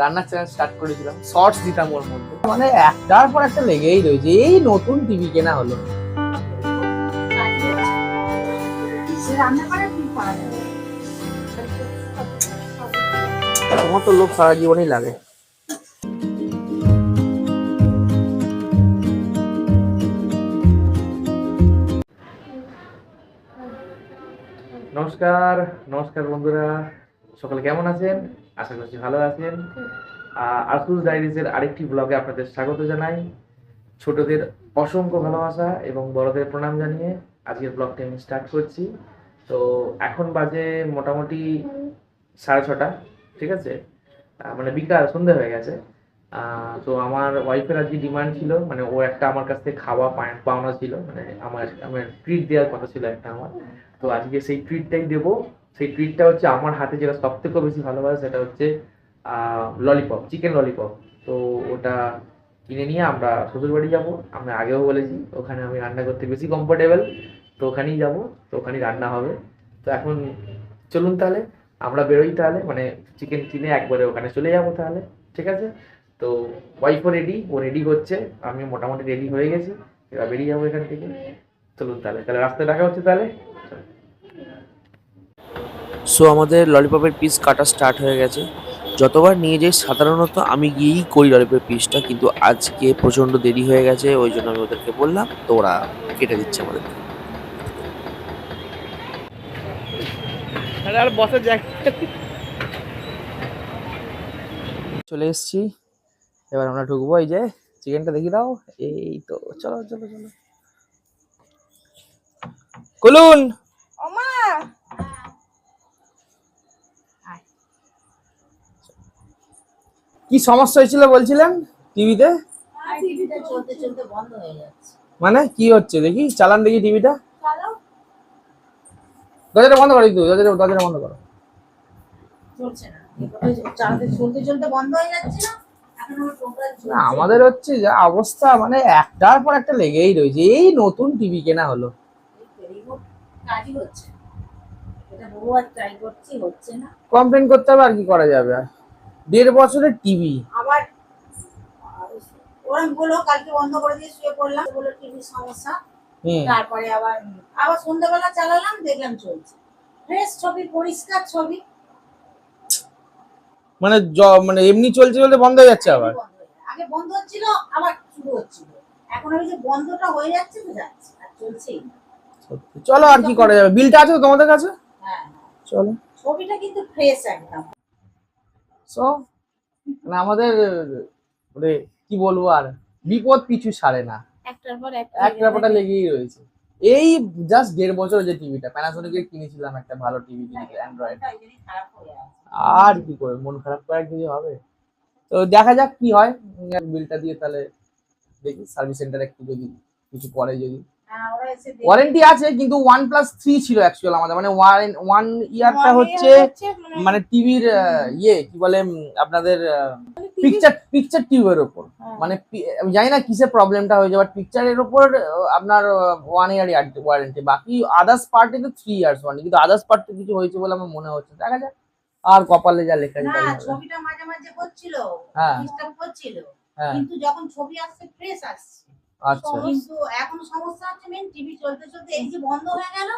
রান্নার channel start করেছিলাম, shorts দিতাম ওর মধ্যে, মানে একটার পর একটা লেগেই রয়েছে। এই নতুন টিভি কেনা হলো। তোমার তো লোক সারা জীবনই লাগে। নমস্কার নমস্কার বন্ধুরা, সকলে কেমন আছেন? আশা করছি ভালো আছেন। আরসুস ডায়েরিজের আরেকটি ব্লগে আপনাদের স্বাগত জানাই। ছোটদের অসংখ্য ভালোবাসা এবং বড়দের প্রণাম জানিয়ে আজকের ব্লগটি আমি স্টার্ট করছি। তো এখন বাজে মোটামুটি 6:30, ঠিক আছে, মানে বিকাল সন্ধ্যে হয়ে গেছে। তো আমার ওয়াইফের আজকে ডিমান্ড ছিল, মানে ও একটা আমার কাছ থেকে খাওয়া পাওনা ছিল, মানে আমার ট্রিট দেওয়ার কথা ছিল একটা আমার। তো আজকে সেই ট্রিটটাই দেবো। সেই ট্রিটটা হচ্ছে আমার হাতে যেটা সব থেকে বেশি ভালোবাসে, সেটা হচ্ছে ললিপপ, চিকেন ললিপপ। তো ওটা কিনে নিয়ে আমরা শ্বশুরবাড়ি যাবো। আমরা আগেও বলেছি ওখানে আমি রান্না করতে বেশি কমফোর্টেবল, তো ওখানেই যাবো, তো ওখানেই রান্না হবে। তো এখন চলুন তাহলে আমরা বেরোই, তাহলে মানে চিকেন কিনে একবারে ওখানে চলে যাবো তাহলে, ঠিক আছে। তো ওয়াইফও রেডি, ও রেডি হচ্ছে, আমি মোটামুটি রেডি হয়ে গেছি, এবার বেরিয়ে যাবো এখান থেকে। চলুন তাহলে তাহলে রাস্তায় দেখা হচ্ছে তাহলে। সো আমাদের ললিপপের পিস কাটা স্টার্ট হয়ে গেছে। যতবার নিয়ে যাই সাধারণত আমি গিয়েই করি ললিপপের পিসটা, কিন্তু আজকে প্রচণ্ড দেরি হয়ে গেছে, ওই জন্য আমি ওদেরকে বললাম, তো ওরা কেটে দিচ্ছে আমাদেরকে। আর বসে চলে এসছি, এবার আমরা ঢুকবো। এই যে চিকেনটা দেখি দাও, এই তো, চলো চলো চলো। কুলুন, কি সমস্যা হয়েছিল বলছিলেন টিভিতে? চলতে চলতে বন্ধ হয়ে যাচ্ছে। মানে কি হচ্ছে দেখি, চালান দেখি টিভিটা। দরজাটা বন্ধ করো, একটু দরজাটা বন্ধ করো। চলছে না, চলতে চলতে বন্ধ হয়ে যাচ্ছে না। এখন আমার টোটাল না, আমাদের হচ্ছে যা অবস্থা, মানে একটার পর একটা লেগেই রয়েছে। এই নতুন টিভি কেনা হলো, কাজই হচ্ছে, এটা বহুবার ট্রাই করছি, হচ্ছে না। কমপ্লেন করতে হবে, আর কি করা যাবে। আর 1.5 বছরের টিভি। আবার ওরা বললো কালকে বন্ধ করে দিয়ে শুয়ে পড়লাম, বললো টিভির সমস্যা। তারপরে আবার আবার সন্ধ্যাবেলা চালালাম, দেখলাম চলছে, ফ্রেশ ছবি, পরিষ্কার ছবি। মানে মানে এমনি চলতে চলতে বন্ধ হয়ে যাচ্ছে আবার। আগে বন্ধ হচ্ছিল, আবার শুরু হচ্ছিল। এখন ওই যে বন্ধটা হয়ে যাচ্ছে তো যাচ্ছে, আর চলছেই না। চলো আর কি করা যাবে। বিলটা আছে তো তোমাদের কাছে? হ্যাঁ, চলো। ছবিটা কিন্তু ফ্রেশ একদম। সো মানে আমাদের, মানে কি বলবো, আর বিপদ পিছু ছাড়ে না, একটার পর একটা পটা লেগেই রয়েছে। এই জাস্ট 1.5 বছর যে টিভিটা প্যানাসোনিকের কিনেছিলাম, একটা ভালো টিভি কিনেছি অ্যান্ড্রয়েড। আর কি করে মন খারাপ করার কিছু হবে? তো দেখা যাক কি হয়। বিলটা দিয়ে তাহলে দেখি সার্ভিস সেন্টারে একটু যদি কিছু পরে, যদি ওয়ারেন্টি আছে, কিন্তু 1+3 ছিল অ্যাকচুয়াল আমাদের, মানে 1 ইয়ারটা হচ্ছে মানে টিভির ইয়ে কি বলে আপনাদের পিকচার টিউবের উপর, মানে আমি জানি না কিসের প্রবলেমটা হয়েছে, বাট পিকচারের উপর আপনার 1 ইয়ার ওয়ারেন্টি, বাকি আদার্স পার্টে তো 3 ইয়ার্স ওয়ারেন্টি, কিন্তু আদার্স পার্টে কিছু হয়েছে বলে আমার মনে হচ্ছে। দেখা যাক, আর কপালে যা লেখা আছে। না, ছবিটা মাঝে মাঝে করছিল, ডিস্টার্ব করছিল, কিন্তু যখন ছবি আসছে ফ্রেশ আসছে। আচ্ছা, কিন্তু এখন সমস্যা হচ্ছে মেন টিভি চলতে চলতে এই যে বন্ধ হয়ে গেল,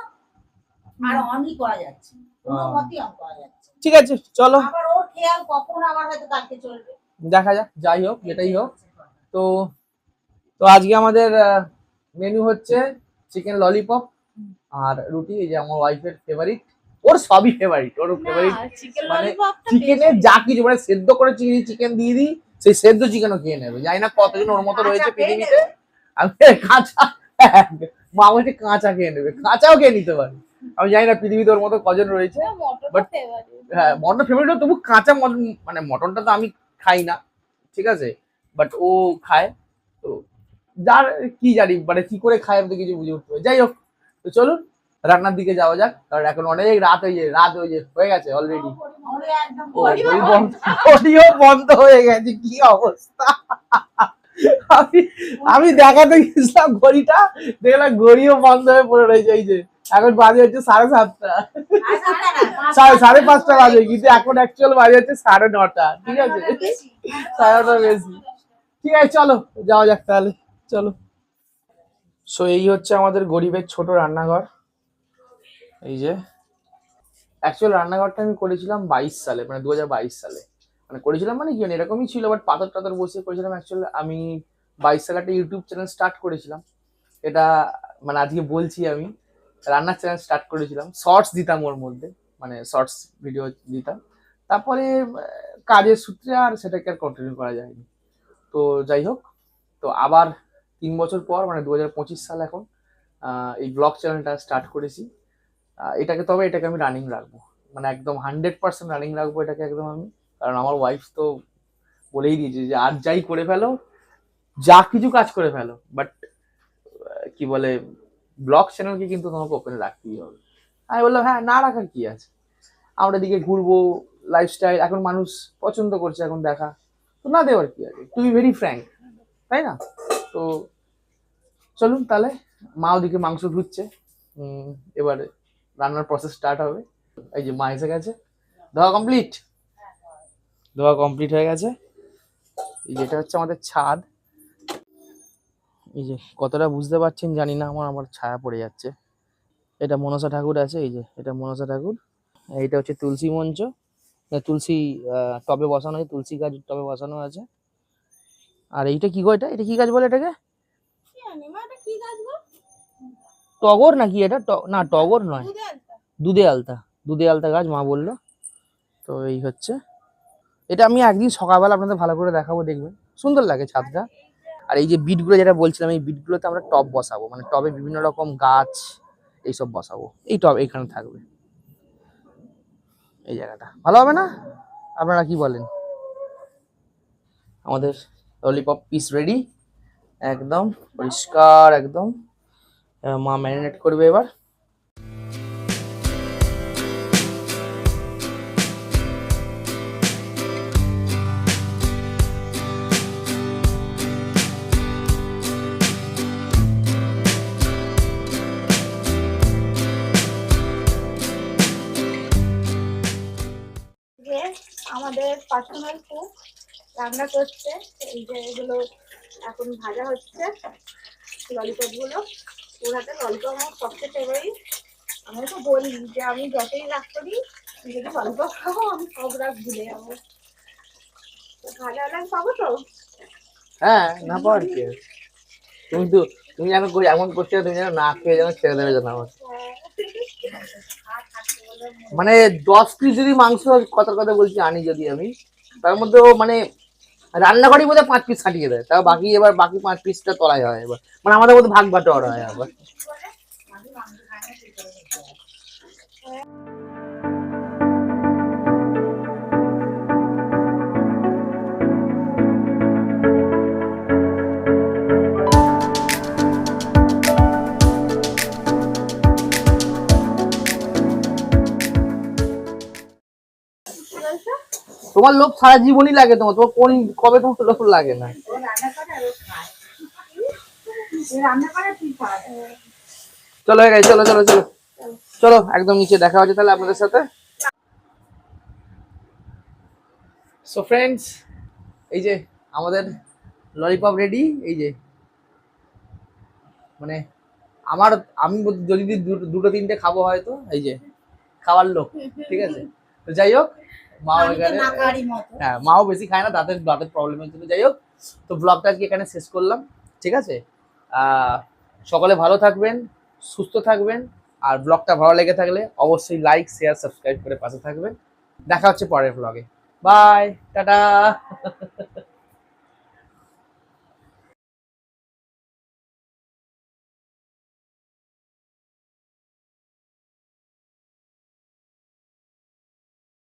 আর অনই করা যাচ্ছে, কোনো মতেই অন করা যাচ্ছে। ঠিক আছে, চলো। আবার ওর খেয়াল কখন আবার হয়তো কালকে চলবে, দেখা যাক, যাই হোক যেটাই হোক। তো তো আজকে আমাদের মেনু হচ্ছে চিকেন ললিপপ আর রুটি। এই যে আমার ওয়াইফের ফেভারিট, ওর সবই ফেভারিট, ওর ফেভারিট মানে চিকেনের যা কিছু, মানে সেদ্ধ করে চিকেন দিয়ে দিই, সেই সেদ্ধ চিকেনও খেয়ে নেবে। জানি না কতজন ওর মতো রয়েছে পৃথিবীতে। আমি কাঁচা, মা বলছে কাঁচা খেয়ে নেবে, কাঁচাও খেয়ে নিতে পারে। আমি জানি না পৃথিবীতে ওর মতো কজন রয়েছে। হ্যাঁ, মটন ফেভারিট, তবু কাঁচা মটন, মানে মটনটা তো আমি খাই না, ঠিক আছে, বাট ও খায়। তো যার কি জানি, মানে কি করে খায় আমি তো কিছু বুঝে উঠতে পারি। যাই হোক, তো চলুন রান্নার দিকে যাওয়া যাক, কারণ এখন অনেক রাত হয়ে গেছে অলরেডি। ঘড়িও বন্ধ হয়ে গেছে, কি অবস্থা। আমি দেখাতে গেছিলাম ঘড়িটা, দেখলাম ঘড়িও বন্ধ হয়ে পড়ে রয়েছে। এই যে এখন বাজে হচ্ছে 7:30, আর 5:30 বাজে, কিন্তু এখন অ্যাকচুয়াল বাজে হচ্ছে 9:30, ঠিক আছে, 9:30 বেশি। ঠিক আছে চলো যাওয়া যাক তাহলে, চলো। সো এই হচ্ছে আমাদের গরিবের ছোট রান্নাঘর। এই যে অ্যাকচুয়াল রান্নাঘরটা আমি করেছিলাম 22 সালে, মানে 2022 সালে, মানে করেছিলাম মানে কি মানে এরকমই ছিল, বাট পাথর টাথর বসিয়ে করেছিলাম। অ্যাকচুয়ালি আমি 22 সালে একটা ইউটিউব চ্যানেল স্টার্ট করেছিলাম। এটা মানে আজকে বলছি, আমি রান্নার চ্যানেল স্টার্ট করেছিলাম, শর্টস দিতাম ওর মধ্যে, মানে শর্টস ভিডিও দিতাম। তারপরে কাজের সূত্রে আর সেটাকে আর কন্টিনিউ করা যায়নি। তো যাই হোক, তো আবার 3 বছর পর মানে 2025 সাল এখন এই ব্লগ চ্যানেলটা স্টার্ট করেছি। এটাকে আমি রানিং রাখবো, মানে একদম 100% রানিং রাখবো এটাকে একদম আমি। কারণ আমার ওয়াইফ তো বলেই দিয়েছে যে আর যাই করে ফেলো, যা কিছু কাজ করে ফেলো, বাট কি বলে ব্লগ চ্যানেলকে কিন্তু তোমাকে ওপেনে রাখতেই হবে। আমি বললাম হ্যাঁ, না রাখার কি আছে, আমরা দিকে ঘুরবো, লাইফস্টাইল এখন মানুষ পছন্দ করছে এখন দেখা, তো না দেওয়ার কি আছে, টু বি ভেরি ফ্র্যাঙ্ক, তাই না? তো চলুন তাহলে, মা ওদিকে মাংস ধুচ্ছে, এবারে রান্নার প্রসেস স্টার্ট হবে। এই যে মা এসে গেছে, ধোয়া কমপ্লিট হয়ে গেছে। এই যেটা হচ্ছে আমাদের ছাদ, এই যে কতটা বুঝতে পারছেন জানি না, আমার ছায়া পড়ে যাচ্ছে। এটা মনসা ঠাকুর আছে, এই যে এটা মনসা ঠাকুর। এইটা হচ্ছে তুলসী মঞ্চ, তুলসী টবে বসানো আছে, তুলসী গাছ টবে বসানো আছে। আর এইটা কি গো, এটা কি গাছ বলে এটাকে? টগর নাকি এটা? না টগর নয়, দুধে আলতা গাছ মা বললো। তো এই হচ্ছে এটা, আমি একদিন সকালবেলা আপনাদের ভালো করে দেখাবো, দেখবেন সুন্দর লাগে ছাদটা। আর এই যে বিটগুলো যেটা বলছিলাম, এই বিটগুলোতে আমরা টব বসাবো, মানে টবে বিভিন্ন রকম গাছ এইসব বসাবো। এই টব এখানে থাকবে, এই জায়গাটা ভালো হবে না? আপনারা কি বলেন? আমাদের ললিপপ পিস রেডি, একদম পরিষ্কার একদম। মা ম্যারিনেট করবে এবার। আমাদের পার্সোনাল কুক রান্না করছে। এই যে এগুলো এখন ভাজা হচ্ছে, ললিপপ গুলো। ওর হাতে ললিপপ আমার সবচেয়ে ফেভারিট। আমি তো বলি যে আমি যতই রাগ করি, যদি ললিপপ খাবো আমি সব রাগ ভুলে যাবো। ভাজা রাগ পাবো তো? হ্যাঁ, না পাওয়ার কি, তুমি যেন এমন করছো, তুমি যেন না খেয়ে যেন ছেড়ে দেবে যেন আমার। মানে 10 পিস যদি মাংস, কথা বলছি, আনি যদি আমি, তার মধ্যে মানে রান্নাঘরে বোধহয় 5 পিস ছাটিয়ে দেয়, তাও বাকি 5 পিসটা তলায় হয় এবার, মানে আমাদের মধ্যে ভাগ বাটোয়ারা হয় আবার। তোমার লোভ সারা জীবনই লাগে, তোমার কবে তোমার লোভ লাগে না? চলো চলো চলো চলো চলো, একদম নিচে দেখা হচ্ছে তাহলে আপনাদের সাথে। সো ফ্রেন্ডস, এই যে আমাদের ললিপপ রেডি। এই যে মানে আমি যদি দুটো তিনটে খাবো হয়তো, এই যে খাওয়ার লোক, ঠিক আছে। তো যাই হোক, হ্যাঁ, মাও বেশি খায় না, দাঁতের প্রবলেমের জন্য। যাই হোক, তো ব্লগটা আজকে এখানে শেষ করলাম, ঠিক আছে। সকলে ভালো থাকবেন, সুস্থ থাকবেন, আর ব্লগটা ভালো লেগে থাকলে অবশ্যই লাইক, শেয়ার, সাবস্ক্রাইব করে পাশে থাকবেন। দেখা হচ্ছে পরের ব্লগে। Bye, tata.